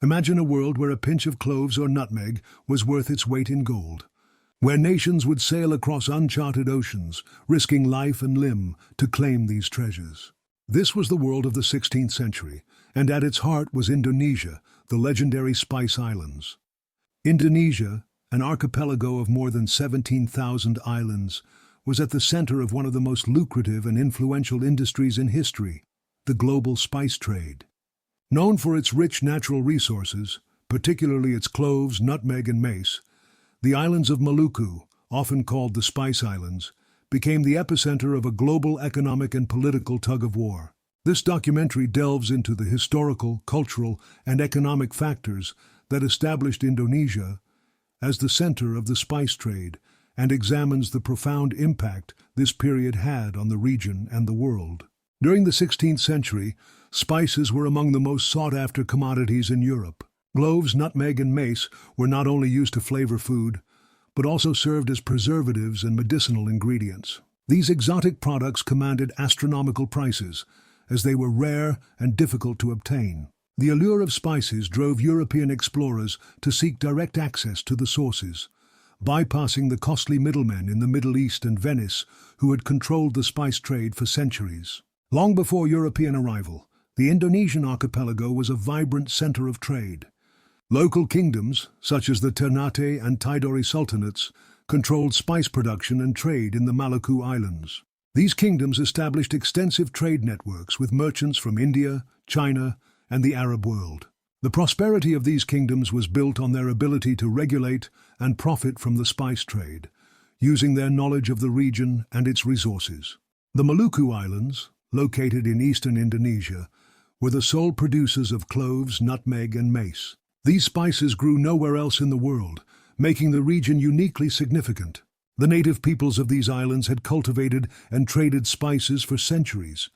Imagine a world where a pinch of cloves or nutmeg was worth its weight in gold, where nations would sail across uncharted oceans, risking life and limb to claim these treasures. This was the world of the 16th century, and at its heart was Indonesia, the legendary Spice Islands. Indonesia, an archipelago of more than 17,000 islands, was at the center of one of the most lucrative and influential industries in history, the global spice trade. Known for its rich natural resources, particularly its cloves, nutmeg, and mace, the islands of Maluku, often called the Spice Islands, became the epicenter of a global economic and political tug-of-war. This documentary delves into the historical, cultural, and economic factors that established Indonesia as the center of the spice trade and examines the profound impact this period had on the region and the world. During the 16th century, spices were among the most sought-after commodities in Europe. Cloves, nutmeg, and mace were not only used to flavor food, but also served as preservatives and medicinal ingredients. These exotic products commanded astronomical prices, as they were rare and difficult to obtain. The allure of spices drove European explorers to seek direct access to the sources, bypassing the costly middlemen in the Middle East and Venice who had controlled the spice trade for centuries. Long before European arrival, the Indonesian archipelago was a vibrant center of trade. Local kingdoms, such as the Ternate and Tidore sultanates, controlled spice production and trade in the Maluku Islands. These kingdoms established extensive trade networks with merchants from India, China, and the Arab world. The prosperity of these kingdoms was built on their ability to regulate and profit from the spice trade, using their knowledge of the region and its resources. The Maluku Islands, located in eastern Indonesia, were the sole producers of cloves, nutmeg, and mace. These spices grew nowhere else in the world, making the region uniquely significant. The native peoples of these islands had cultivated and traded spices for centuries,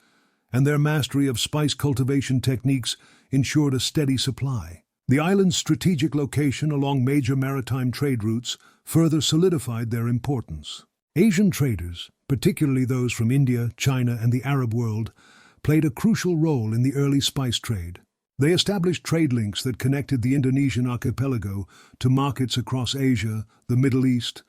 and their mastery of spice cultivation techniques ensured a steady supply. The island's strategic location along major maritime trade routes further solidified their importance. Asian traders, particularly those from India, China, and the Arab world, played a crucial role in the early spice trade. They established trade links that connected the Indonesian archipelago to markets across Asia, the Middle East,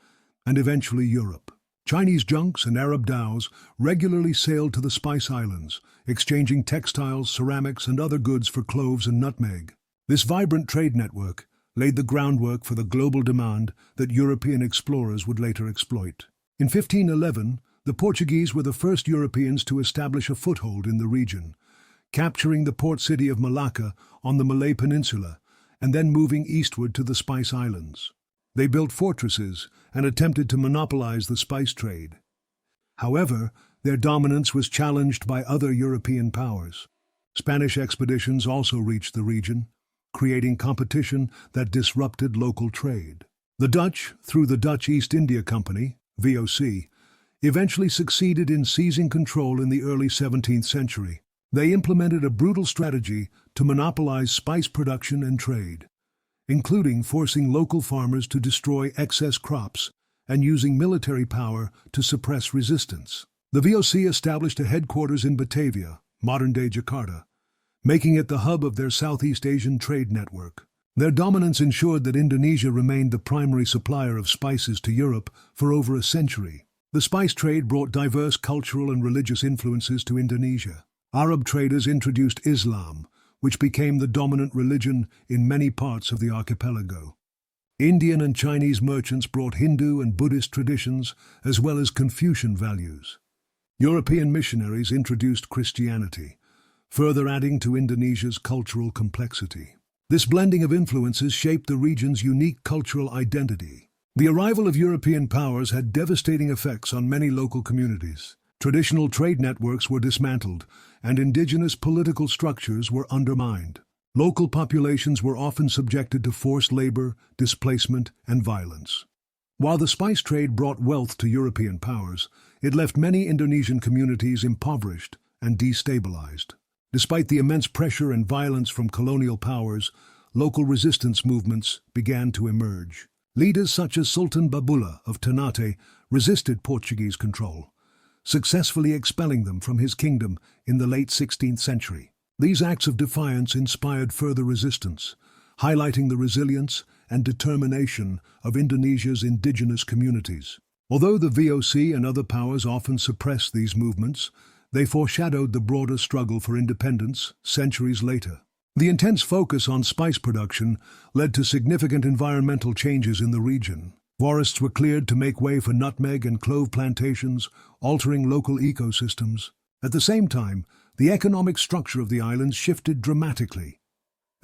and eventually Europe. Chinese junks and Arab dhows regularly sailed to the Spice Islands, exchanging textiles, ceramics, and other goods for cloves and nutmeg. This vibrant trade network laid the groundwork for the global demand that European explorers would later exploit. In 1511, the Portuguese were the first Europeans to establish a foothold in the region, capturing the port city of Malacca on the Malay Peninsula and then moving eastward to the Spice Islands. They built fortresses and attempted to monopolize the spice trade. However, their dominance was challenged by other European powers. Spanish expeditions also reached the region, creating competition that disrupted local trade. The Dutch, through the Dutch East India Company, VOC, eventually succeeded in seizing control in the early 17th century. They implemented a brutal strategy to monopolize spice production and trade, including forcing local farmers to destroy excess crops and using military power to suppress resistance. The VOC established a headquarters in Batavia, modern-day Jakarta, making it the hub of their Southeast Asian trade network. Their dominance ensured that Indonesia remained the primary supplier of spices to Europe for over a century. The spice trade brought diverse cultural and religious influences to Indonesia. Arab traders introduced Islam, which became the dominant religion in many parts of the archipelago. Indian and Chinese merchants brought Hindu and Buddhist traditions as well as Confucian values. European missionaries introduced Christianity, further adding to Indonesia's cultural complexity. This blending of influences shaped the region's unique cultural identity. The arrival of European powers had devastating effects on many local communities. Traditional trade networks were dismantled, and indigenous political structures were undermined. Local populations were often subjected to forced labor, displacement, and violence. While the spice trade brought wealth to European powers, it left many Indonesian communities impoverished and destabilized. Despite the immense pressure and violence from colonial powers, local resistance movements began to emerge. Leaders such as Sultan Babula of Ternate resisted Portuguese control, successfully expelling them from his kingdom in the late 16th century. These acts of defiance inspired further resistance, highlighting the resilience and determination of Indonesia's indigenous communities. Although the VOC and other powers often suppressed these movements, they foreshadowed the broader struggle for independence centuries later. The intense focus on spice production led to significant environmental changes in the region. Forests were cleared to make way for nutmeg and clove plantations, altering local ecosystems. At the same time, the economic structure of the islands shifted dramatically,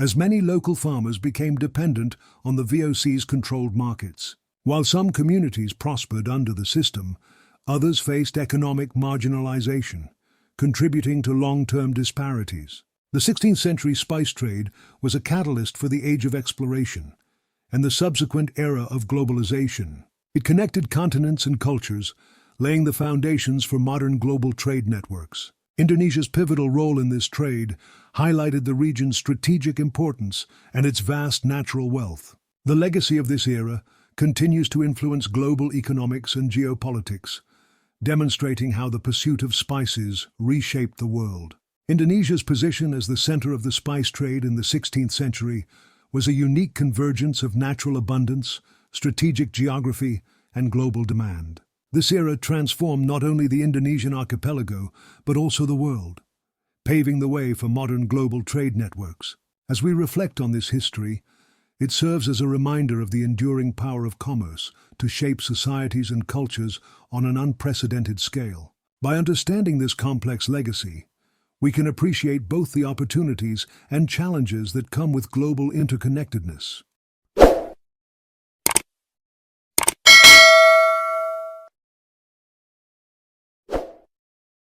as many local farmers became dependent on the VOC's controlled markets. While some communities prospered under the system, others faced economic marginalization, contributing to long-term disparities. The 16th century spice trade was a catalyst for the age of exploration and the subsequent era of globalization. It connected continents and cultures, laying the foundations for modern global trade networks. Indonesia's pivotal role in this trade highlighted the region's strategic importance and its vast natural wealth. The legacy of this era continues to influence global economics and geopolitics, demonstrating how the pursuit of spices reshaped the world. Indonesia's position as the center of the spice trade in the 16th century was a unique convergence of natural abundance, strategic geography, and global demand. This era transformed not only the Indonesian archipelago, but also the world, paving the way for modern global trade networks. As we reflect on this history, it serves as a reminder of the enduring power of commerce to shape societies and cultures on an unprecedented scale. By understanding this complex legacy, we can appreciate both the opportunities and challenges that come with global interconnectedness.